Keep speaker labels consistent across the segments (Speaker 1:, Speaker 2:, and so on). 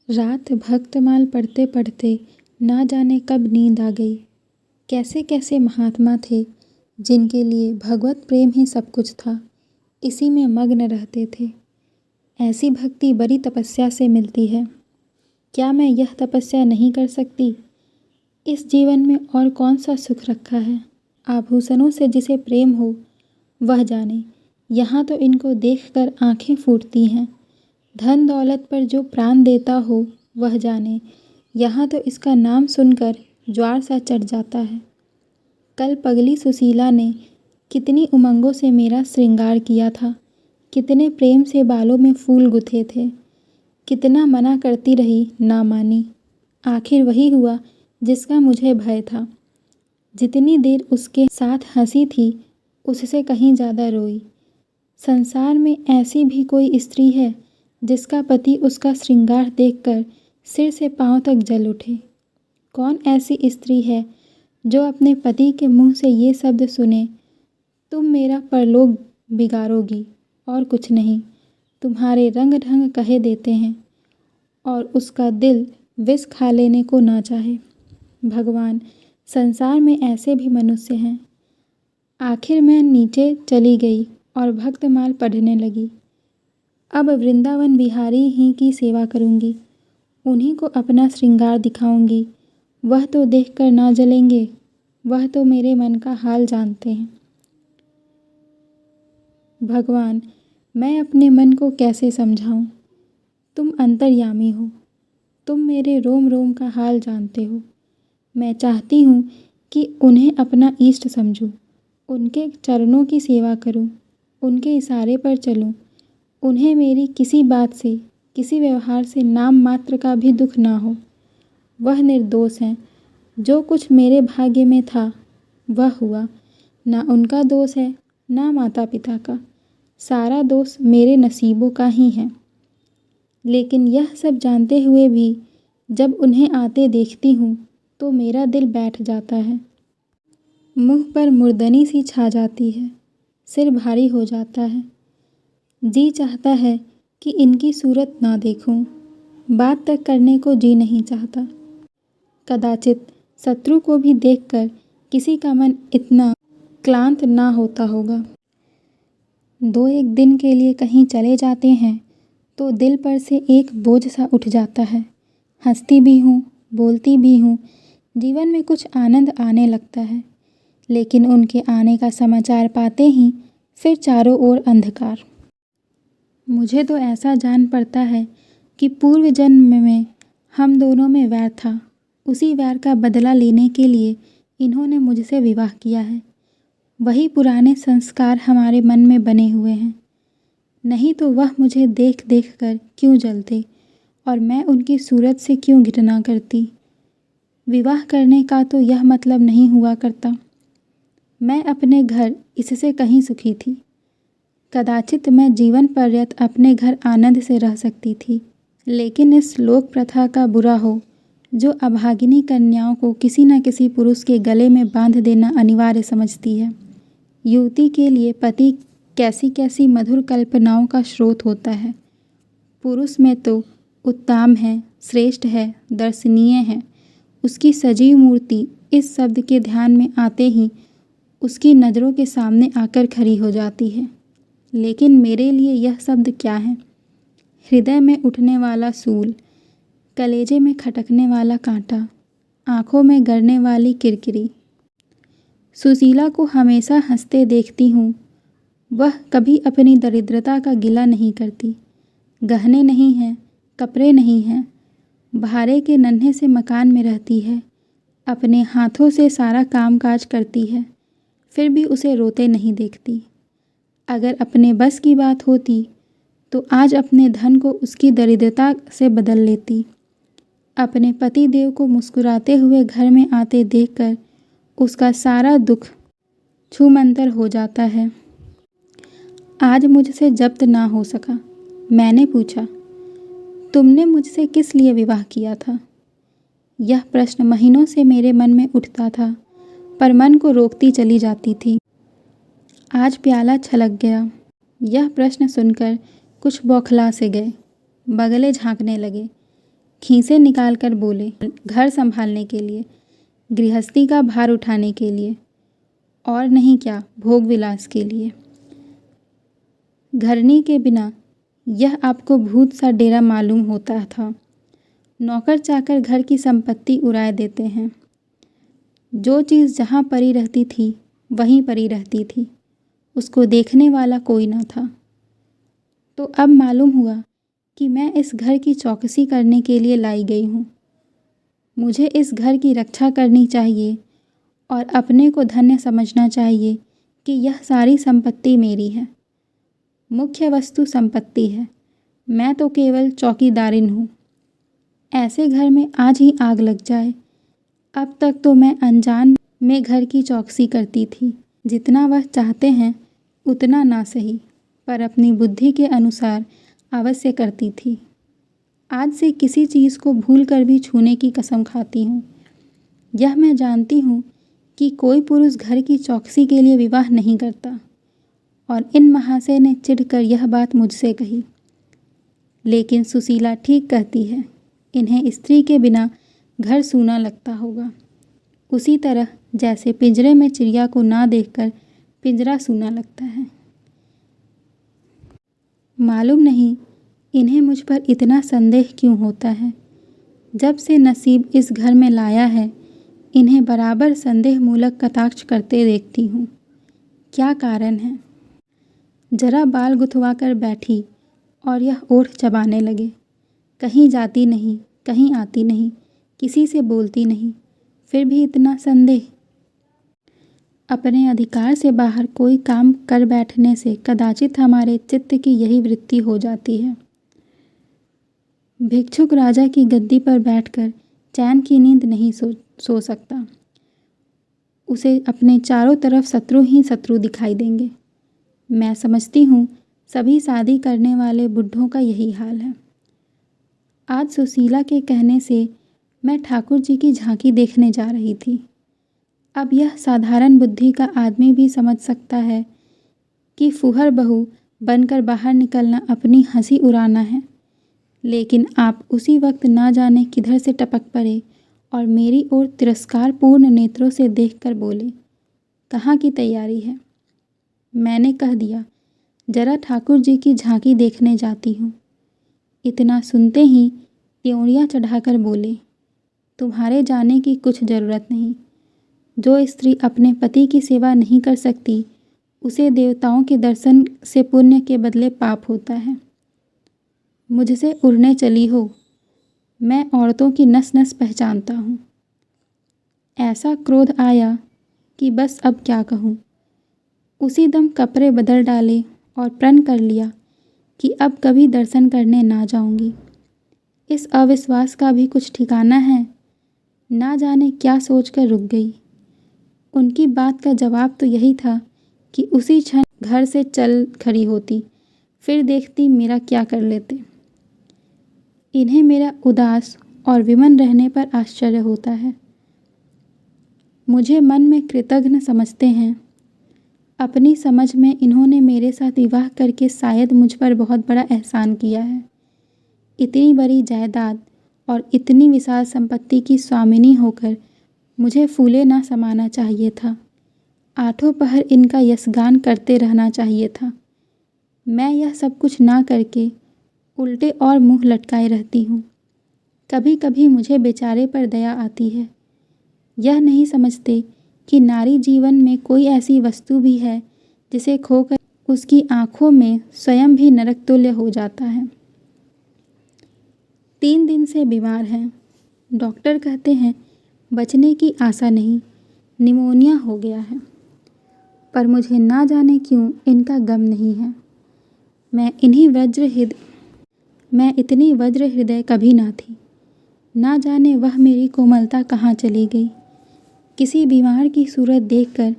Speaker 1: रात भक्तमाल पढ़ते पढ़ते ना जाने कब नींद आ गई। कैसे कैसे महात्मा थे जिनके लिए भगवत प्रेम ही सब कुछ था, इसी में मग्न रहते थे। ऐसी भक्ति बड़ी तपस्या से मिलती है। क्या मैं यह तपस्या नहीं कर सकती? इस जीवन में और कौन सा सुख रखा है? आभूषणों से जिसे प्रेम हो वह जाने। यहाँ तो इनको देखकर आंखें फूटती हैं। धन दौलत पर जो प्राण देता हो वह जाने। यहाँ तो इसका नाम सुनकर ज्वार सा चढ़ जाता है। कल पगली सुशीला ने कितनी उमंगों से मेरा श्रृंगार किया था, कितने प्रेम से बालों में फूल गुथे थे। कितना मना करती रही, ना मानी। आखिर वही हुआ जिसका मुझे भय था। जितनी देर उसके साथ हंसी थी उससे कहीं ज़्यादा रोई। संसार में ऐसी भी कोई स्त्री है जिसका पति उसका श्रृंगार देखकर सिर से पांव तक जल उठे? कौन ऐसी स्त्री है जो अपने पति के मुंह से ये शब्द सुने, तुम मेरा परलोक बिगाड़ोगी और कुछ नहीं, तुम्हारे रंग ढंग कहे देते हैं, और उसका दिल विष खा लेने को ना चाहे। भगवान, संसार में ऐसे भी मनुष्य हैं। आखिर मैं नीचे चली गई और भक्तमाल पढ़ने लगी। अब वृंदावन बिहारी ही की सेवा करूंगी, उन्हीं को अपना श्रृंगार दिखाऊंगी। वह तो देखकर ना जलेंगे, वह तो मेरे मन का हाल जानते हैं। भगवान, मैं अपने मन को कैसे समझाऊं? तुम अंतर्यामी हो, तुम मेरे रोम रोम का हाल जानते हो। मैं चाहती हूँ कि उन्हें अपना इष्ट समझूं, उनके चरणों की सेवा करूं, उनके इशारे पर चलूं। उन्हें मेरी किसी बात से, किसी व्यवहार से नाम मात्र का भी दुख ना हो। वह निर्दोष हैं। जो कुछ मेरे भाग्य में था वह हुआ। ना उनका दोष है, ना माता पिता का। सारा दोष मेरे नसीबों का ही है। लेकिन यह सब जानते हुए भी जब उन्हें आते देखती हूँ तो मेरा दिल बैठ जाता है। मुंह पर मुर्दनी सी छा जाती है, सिर भारी हो जाता है। जी चाहता है कि इनकी सूरत ना देखूं, बात तक करने को जी नहीं चाहता। कदाचित शत्रु को भी देखकर किसी का मन इतना क्लांत ना होता होगा। 2-1 दिन के लिए कहीं चले जाते हैं तो दिल पर से एक बोझ सा उठ जाता है। हंसती भी हूँ, बोलती भी हूँ, जीवन में कुछ आनंद आने लगता है। लेकिन उनके आने का समाचार पाते ही फिर चारों ओर अंधकार। मुझे तो ऐसा जान पड़ता है कि पूर्व जन्म में हम दोनों में वैर था। उसी वैर का बदला लेने के लिए इन्होंने मुझसे विवाह किया है। वही पुराने संस्कार हमारे मन में बने हुए हैं। नहीं तो वह मुझे देख देख कर क्यों जलते और मैं उनकी सूरत से क्यों घृणा करती। विवाह करने का तो यह मतलब नहीं हुआ करता। मैं अपने घर इससे कहीं सुखी थी। कदाचित मैं जीवन पर्यंत अपने घर आनंद से रह सकती थी। लेकिन इस लोक प्रथा का बुरा हो जो अभागिनी कन्याओं को किसी न किसी पुरुष के गले में बांध देना अनिवार्य समझती है। युवती के लिए पति कैसी कैसी मधुर कल्पनाओं का स्रोत होता है। पुरुष में तो उत्तम है, श्रेष्ठ है, दर्शनीय है। उसकी सजीव मूर्ति इस शब्द के ध्यान में आते ही उसकी नज़रों के सामने आकर खड़ी हो जाती है। लेकिन मेरे लिए यह शब्द क्या है? हृदय में उठने वाला सूल, कलेजे में खटकने वाला कांटा, आँखों में गड़ने वाली किरकिरी। सुशीला को हमेशा हंसते देखती हूँ। वह कभी अपनी दरिद्रता का गिला नहीं करती। गहने नहीं हैं, कपड़े नहीं हैं, भाड़े के नन्हे से मकान में रहती है। अपने हाथों से सारा काम काज करती है, फिर भी उसे रोते नहीं देखती। अगर अपने बस की बात होती तो आज अपने धन को उसकी दरिद्रता से बदल लेती। अपने पति देव को मुस्कुराते हुए घर में आते देखकर उसका सारा दुख छूमंतर हो जाता है। आज मुझसे जब्त ना हो सका। मैंने पूछा, तुमने मुझसे किस लिए विवाह किया था? यह प्रश्न महीनों से मेरे मन में उठता था, पर मन को रोकती चली जाती थी। आज प्याला छलक गया। यह प्रश्न सुनकर कुछ बौखला से गए, बगले झांकने लगे। खीसे निकाल कर बोले, घर संभालने के लिए, गृहस्थी का भार उठाने के लिए, और नहीं क्या भोग विलास के लिए। घरनी के बिना यह आपको भूत सा डेरा मालूम होता था। नौकर चाकर घर की संपत्ति उड़ाए देते हैं। जो चीज़ जहाँ पड़ी रहती थी वहीं पड़ी रहती थी, उसको देखने वाला कोई ना था। तो अब मालूम हुआ कि मैं इस घर की चौकसी करने के लिए लाई गई हूँ। मुझे इस घर की रक्षा करनी चाहिए और अपने को धन्य समझना चाहिए कि यह सारी संपत्ति मेरी है। मुख्य वस्तु संपत्ति है, मैं तो केवल चौकीदारिन हूँ। ऐसे घर में आज ही आग लग जाए। अब तक तो मैं अनजान में घर की चौकसी करती थी। जितना वह चाहते हैं उतना ना सही, पर अपनी बुद्धि के अनुसार अवश्य करती थी। आज से किसी चीज़ को भूल कर भी छूने की कसम खाती हूँ। यह मैं जानती हूँ कि कोई पुरुष घर की चौकसी के लिए विवाह नहीं करता, और इन महाशय ने चिढ़कर यह बात मुझसे कही। लेकिन सुशीला ठीक कहती है, इन्हें स्त्री के बिना घर सूना लगता होगा, उसी तरह जैसे पिंजरे में चिड़िया को ना देखकर पिंजरा सूना लगता है। मालूम नहीं इन्हें मुझ पर इतना संदेह क्यों होता है। जब से नसीब इस घर में लाया है, इन्हें बराबर संदेह मूलक कटाक्ष करते देखती हूँ। क्या कारण है? जरा बाल गुथवा कर बैठी और यह ओठ चबाने लगे। कहीं जाती नहीं, कहीं आती नहीं, किसी से बोलती नहीं, फिर भी इतना संदेह। अपने अधिकार से बाहर कोई काम कर बैठने से कदाचित हमारे चित्त की यही वृत्ति हो जाती है। भिक्षुक राजा की गद्दी पर बैठकर चैन की नींद नहीं सो सकता। उसे अपने चारों तरफ शत्रु ही शत्रु दिखाई देंगे। मैं समझती हूँ सभी शादी करने वाले बुढ़ों का यही हाल है। आज सुशीला के कहने से मैं ठाकुर जी की झांकी देखने जा रही थी। अब यह साधारण बुद्धि का आदमी भी समझ सकता है कि फुहर बहू बनकर बाहर निकलना अपनी हंसी उड़ाना है। लेकिन आप उसी वक्त ना जाने किधर से टपक पड़े और मेरी ओर तिरस्कारपूर्ण नेत्रों से देखकर बोले, कहाँ की तैयारी है? मैंने कह दिया, जरा ठाकुर जी की झांकी देखने जाती हूँ। इतना सुनते ही त्योड़ियाँ चढ़ाकर बोले, तुम्हारे जाने की कुछ ज़रूरत नहीं। जो स्त्री अपने पति की सेवा नहीं कर सकती, उसे देवताओं के दर्शन से पुण्य के बदले पाप होता है। मुझसे उड़ने चली हो। मैं औरतों की नस नस पहचानता हूँ। ऐसा क्रोध आया कि बस अब क्या कहूँ। उसी दम कपड़े बदल डाले और प्रण कर लिया कि अब कभी दर्शन करने ना जाऊँगी। इस अविश्वास का भी कुछ ठिकाना है। ना जाने क्या सोचकर रुक गई। उनकी बात का जवाब तो यही था कि उसी क्षण घर से चल खड़ी होती, फिर देखती मेरा क्या कर लेते। इन्हें मेरा उदास और विमन रहने पर आश्चर्य होता है। मुझे मन में कृतघ्न समझते हैं। अपनी समझ में इन्होंने मेरे साथ विवाह करके शायद मुझ पर बहुत बड़ा एहसान किया है। इतनी बड़ी जायदाद और इतनी विशाल संपत्ति की स्वामिनी होकर मुझे फूले ना समाना चाहिए था। आठों पहर इनका यशगान करते रहना चाहिए था। मैं यह सब कुछ ना करके उल्टे और मुंह लटकाए रहती हूँ। कभी कभी मुझे बेचारे पर दया आती है। यह नहीं समझते कि नारी जीवन में कोई ऐसी वस्तु भी है जिसे खोकर उसकी आँखों में स्वयं भी नरक तुल्य हो जाता है। 3 दिन से बीमार हैं। डॉक्टर कहते हैं बचने की आशा नहीं, निमोनिया हो गया है। पर मुझे ना जाने क्यों इनका गम नहीं है। मैं इतनी वज्र हृदय कभी ना थी। ना जाने वह मेरी कोमलता कहाँ चली गई। किसी बीमार की सूरत देखकर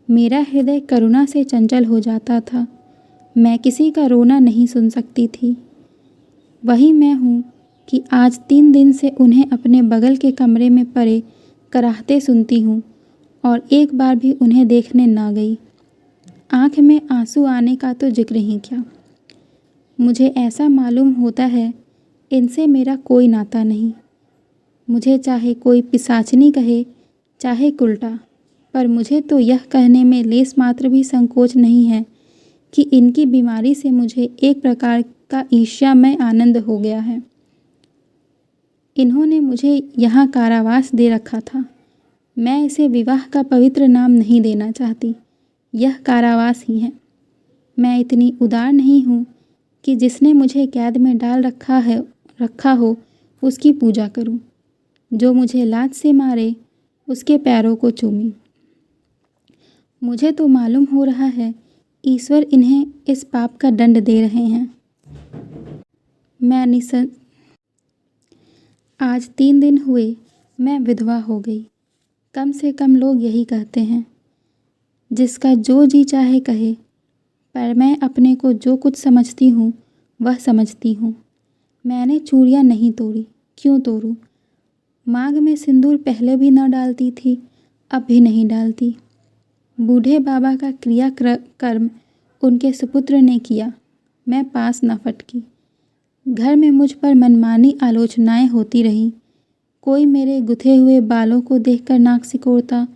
Speaker 1: मेरा हृदय करुणा से चंचल हो जाता था। मैं किसी का रोना नहीं सुन सकती थी। वही मैं हूँ कि आज 3 दिन से उन्हें अपने बगल के कमरे में पड़े कराहते सुनती हूँ और एक बार भी उन्हें देखने ना गई। आँख में आंसू आने का तो जिक्र ही क्या। मुझे ऐसा मालूम होता है इनसे मेरा कोई नाता नहीं। मुझे चाहे कोई पिशाचनी कहे, चाहे उल्टा, पर मुझे तो यह कहने में लेस मात्र भी संकोच नहीं है कि इनकी बीमारी से मुझे एक प्रकार का ईर्ष्यामय आनंद हो गया है। इन्होंने मुझे यहाँ कारावास दे रखा था। मैं इसे विवाह का पवित्र नाम नहीं देना चाहती, यह कारावास ही है। मैं इतनी उदार नहीं हूँ कि जिसने मुझे कैद में डाल रखा हो उसकी पूजा करूँ। जो मुझे लात से मारे उसके पैरों को चूमी। मुझे तो मालूम हो रहा है ईश्वर इन्हें इस पाप का दंड दे रहे हैं। आज 3 दिन हुए मैं विधवा हो गई। कम से कम लोग यही कहते हैं। जिसका जो जी चाहे कहे, पर मैं अपने को जो कुछ समझती हूँ वह समझती हूँ। मैंने चूड़ियाँ नहीं तोड़ी, क्यों तोड़ूँ? मांग में सिंदूर पहले भी न डालती थी, अब भी नहीं डालती। बूढ़े बाबा का क्रियाकर्म उनके सुपुत्र ने किया, मैं पास न फटकी। घर में मुझ पर मनमानी आलोचनाएं होती रहीं। कोई मेरे गुथे हुए बालों को देखकर नाक सिकोड़ता,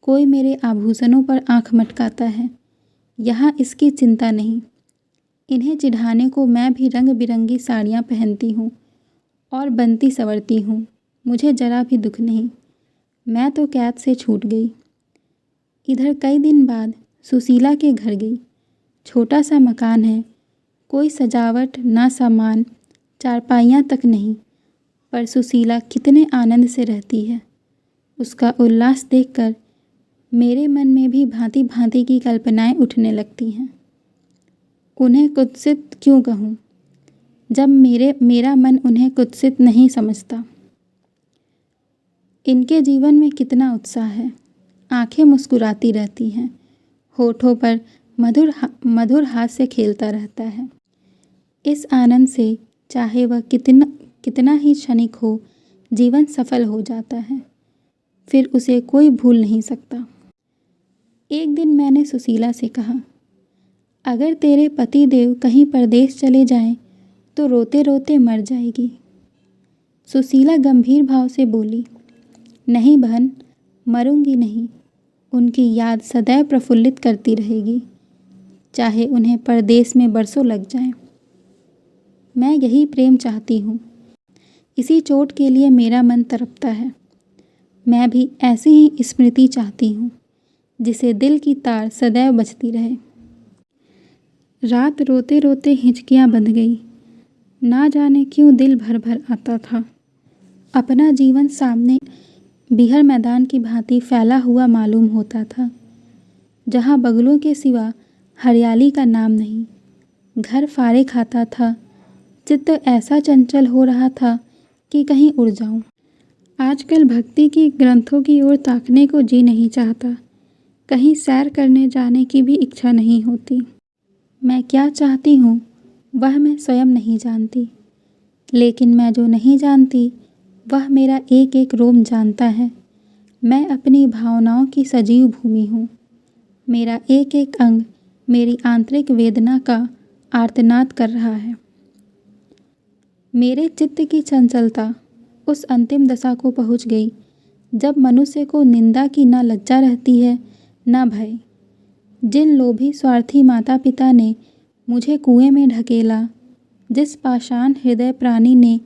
Speaker 1: कोई मेरे आभूषणों पर आंख मटकाता है। यहाँ इसकी चिंता नहीं। इन्हें चिढ़ाने को मैं भी रंग बिरंगी साड़ियाँ पहनती हूँ और बनती संवरती हूँ। मुझे जरा भी दुख नहीं। मैं तो कैद से छूट गई। इधर कई दिन बाद सुशीला के घर गई। छोटा सा मकान है, कोई सजावट ना सामान, चारपाइयाँ तक नहीं, पर सुशीला कितने आनंद से रहती है। उसका उल्लास देखकर मेरे मन में भी भांति भांति की कल्पनाएं उठने लगती हैं। उन्हें कुत्सित क्यों कहूँ, जब मेरा मन उन्हें कुत्सित नहीं समझता। इनके जीवन में कितना उत्साह है। आंखें मुस्कुराती रहती हैं, होठों पर मधुर हास्य खेलता रहता है। इस आनंद से चाहे वह कितना ही क्षणिक हो, जीवन सफल हो जाता है। फिर उसे कोई भूल नहीं सकता। एक दिन मैंने सुशीला से कहा, अगर तेरे पति देव कहीं परदेश चले जाएं तो रोते रोते मर जाएगी। सुशीला गंभीर भाव से बोली, नहीं बहन, मरूंगी नहीं। उनकी याद सदैव प्रफुल्लित करती रहेगी, चाहे उन्हें परदेश में बरसों लग जाएं। मैं यही प्रेम चाहती हूँ। इसी चोट के लिए मेरा मन तड़पता है। मैं भी ऐसी ही स्मृति चाहती हूँ, जिसे दिल की तार सदैव बजती रहे। रात रोते रोते हिचकियाँ बंध गई। ना जाने क्यों दिल भर भर आता था। अपना जीवन सामने बिहर मैदान की भांति फैला हुआ मालूम होता था, जहाँ बगलों के सिवा हरियाली का नाम नहीं। घर फारे खाता था। चित्त ऐसा चंचल हो रहा था कि कहीं उड़ जाऊं। आजकल भक्ति की ग्रंथों की ओर ताकने को जी नहीं चाहता। कहीं सैर करने जाने की भी इच्छा नहीं होती। मैं क्या चाहती हूँ वह मैं स्वयं नहीं जानती, लेकिन मैं जो नहीं जानती वह मेरा एक एक रोम जानता है। मैं अपनी भावनाओं की सजीव भूमि हूँ। मेरा एक एक अंग मेरी आंतरिक वेदना का आर्तनाद कर रहा है। मेरे चित्त की चंचलता उस अंतिम दशा को पहुँच गई जब मनुष्य को निंदा की ना लज्जा रहती है ना भय। जिन लोभी स्वार्थी माता पिता ने मुझे कुएं में ढकेला, जिस पाषाण हृदय प्राणी ने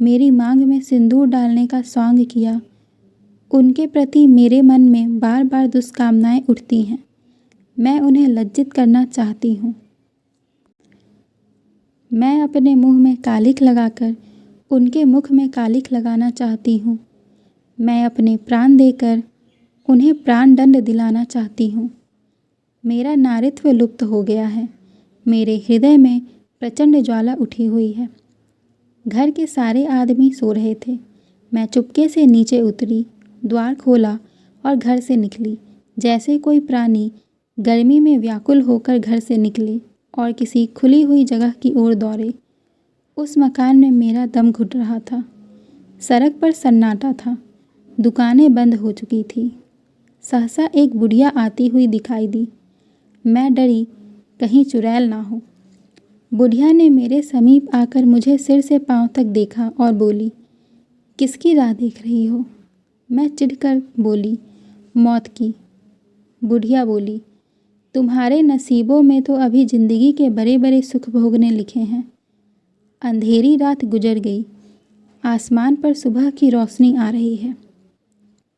Speaker 1: मेरी मांग में सिंदूर डालने का स्वांग किया, उनके प्रति मेरे मन में बार बार दुष्कामनाएं उठती हैं। मैं उन्हें लज्जित करना चाहती हूँ। मैं अपने मुंह में कालिख लगाकर उनके मुख में कालिख लगाना चाहती हूँ। मैं अपने प्राण देकर उन्हें प्राण दंड दिलाना चाहती हूँ। मेरा नारित्व लुप्त हो गया है। मेरे हृदय में प्रचंड ज्वाला उठी हुई है। घर के सारे आदमी सो रहे थे। मैं चुपके से नीचे उतरी, द्वार खोला और घर से निकली, जैसे कोई प्राणी गर्मी में व्याकुल होकर घर से निकले और किसी खुली हुई जगह की ओर दौड़े। उस मकान में मेरा दम घुट रहा था। सड़क पर सन्नाटा था। दुकानें बंद हो चुकी थी। सहसा एक बुढ़िया आती हुई दिखाई दी। मैं डरी कहीं चुड़ैल ना हो। बुढ़िया ने मेरे समीप आकर मुझे सिर से पांव तक देखा और बोली, किसकी राह देख रही हो? मैं चिढ़कर बोली, मौत की। बुढ़िया बोली, तुम्हारे नसीबों में तो अभी ज़िंदगी के बड़े बड़े सुख भोगने लिखे हैं। अंधेरी रात गुजर गई, आसमान पर सुबह की रोशनी आ रही है।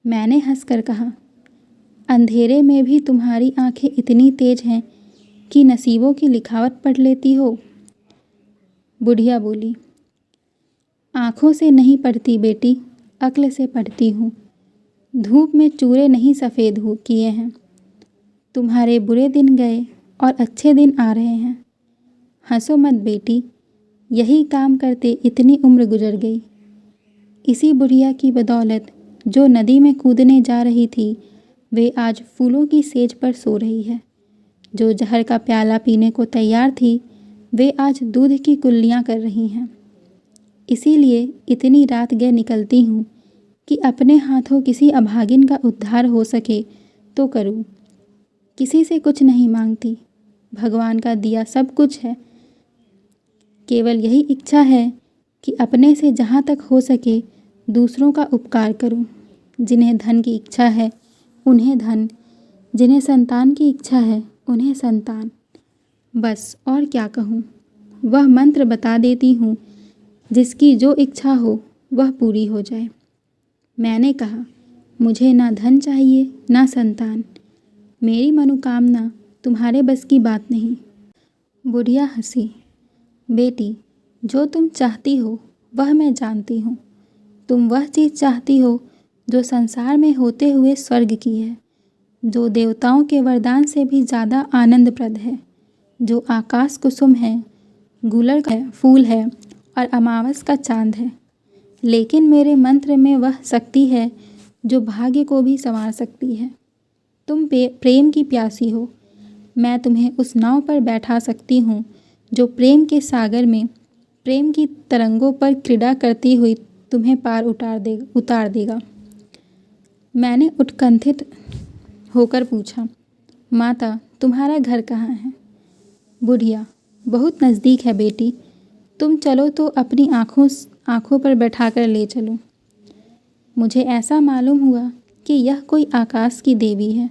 Speaker 1: मैंने हंसकर कहा, अंधेरे में भी तुम्हारी आंखें इतनी तेज हैं कि नसीबों की लिखावट पढ़ लेती हो। बुढ़िया बोली, आँखों से नहीं पढ़ती बेटी, अक्ल से पढ़ती हूँ। धूप में चूरे नहीं सफ़ेद किए हैं। तुम्हारे बुरे दिन गए और अच्छे दिन आ रहे हैं। हंसो मत बेटी, यही काम करते इतनी उम्र गुजर गई। इसी बुढ़िया की बदौलत जो नदी में कूदने जा रही थी, वे आज फूलों की सेज पर सो रही है। जो जहर का प्याला पीने को तैयार थी, वे आज दूध की कुल्लियाँ कर रही हैं। इसीलिए इतनी रात गए निकलती हूँ कि अपने हाथों किसी अभागिन का उद्धार हो सके तो करूँ। किसी से कुछ नहीं मांगती, भगवान का दिया सब कुछ है। केवल यही इच्छा है कि अपने से जहाँ तक हो सके दूसरों का उपकार करूं। जिन्हें धन की इच्छा है उन्हें धन, जिन्हें संतान की इच्छा है उन्हें संतान। बस और क्या कहूँ। वह मंत्र बता देती हूँ, जिसकी जो इच्छा हो वह पूरी हो जाए। मैंने कहा, मुझे ना धन चाहिए ना संतान। मेरी मनोकामना तुम्हारे बस की बात नहीं। बुढ़िया हंसी, बेटी, जो तुम चाहती हो वह मैं जानती हूँ। तुम वह चीज़ चाहती हो जो संसार में होते हुए स्वर्ग की है, जो देवताओं के वरदान से भी ज़्यादा आनंदप्रद है, जो आकाश कुसुम है, गुलर का फूल है और अमावस का चांद है। लेकिन मेरे मंत्र में वह शक्ति है जो भाग्य को भी संवार सकती है। तुम प्रेम की प्यासी हो। मैं तुम्हें उस नाव पर बैठा सकती हूँ जो प्रेम के सागर में प्रेम की तरंगों पर क्रीड़ा करती हुई तुम्हें पार उतार देगा। मैंने उत्कंठित होकर पूछा, माता, तुम्हारा घर कहाँ है? बुढ़िया, बहुत नज़दीक है बेटी। तुम चलो तो अपनी आँखों पर बैठाकर ले चलो। मुझे ऐसा मालूम हुआ कि यह कोई आकाश की देवी है।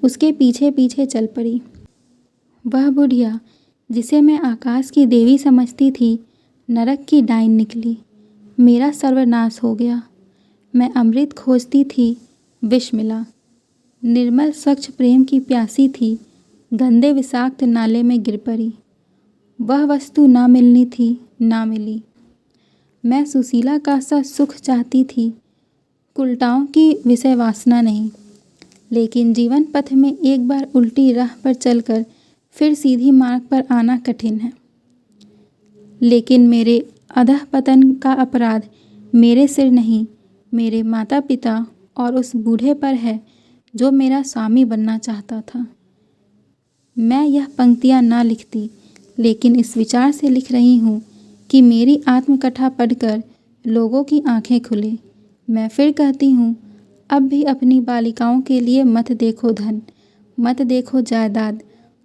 Speaker 1: उसके पीछे पीछे चल पड़ी। वह बुढ़िया जिसे मैं आकाश की देवी समझती थी, नरक की डाइन निकली। मेरा सर्वनाश हो गया। मैं अमृत खोजती थी, विष मिला। निर्मल स्वच्छ प्रेम की प्यासी थी, गंदे विषाक्त नाले में गिर पड़ी। वह वस्तु ना मिलनी थी, ना मिली। मैं सुशीला का सा सुख चाहती थी, कुलटाओं की विषय वासना नहीं। लेकिन जीवन पथ में एक बार उल्टी राह पर चलकर फिर सीधी मार्ग पर आना कठिन है। लेकिन मेरे अधःपतन का अपराध मेरे सिर नहीं, मेरे माता पिता और उस बूढ़े पर है जो मेरा स्वामी बनना चाहता था। मैं यह पंक्तियाँ ना लिखती, लेकिन इस विचार से लिख रही हूँ कि मेरी आत्मकथा पढ़कर लोगों की आंखें खुले। मैं फिर कहती हूँ, अब भी अपनी बालिकाओं के लिए मत देखो धन, मत देखो जायदाद,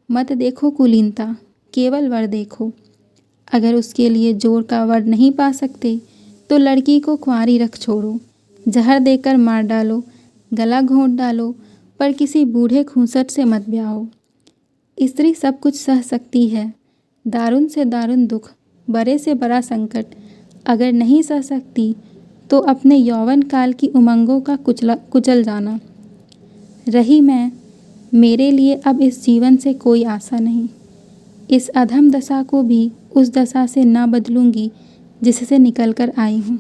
Speaker 1: मत देखो कुलीनता, केवल वर देखो। अगर उसके लिए जोर का वर नहीं पा सकते तो लड़की को कुंवारी रख छोड़ो, जहर देकर मार डालो, गला घोंट डालो, पर किसी बूढ़े खूंसट से मत ब्याहो। स्त्री सब कुछ सह सकती है, दारुण से दारुण दुख, बड़े से बड़ा संकट अगर नहीं सह सकती तो अपने यौवन काल की उमंगों का कुचल जाना। रही मैं, मेरे लिए अब इस जीवन से कोई आशा नहीं। इस अधम दशा को भी उस दशा से ना बदलूंगी जिससे निकल कर आई हूँ।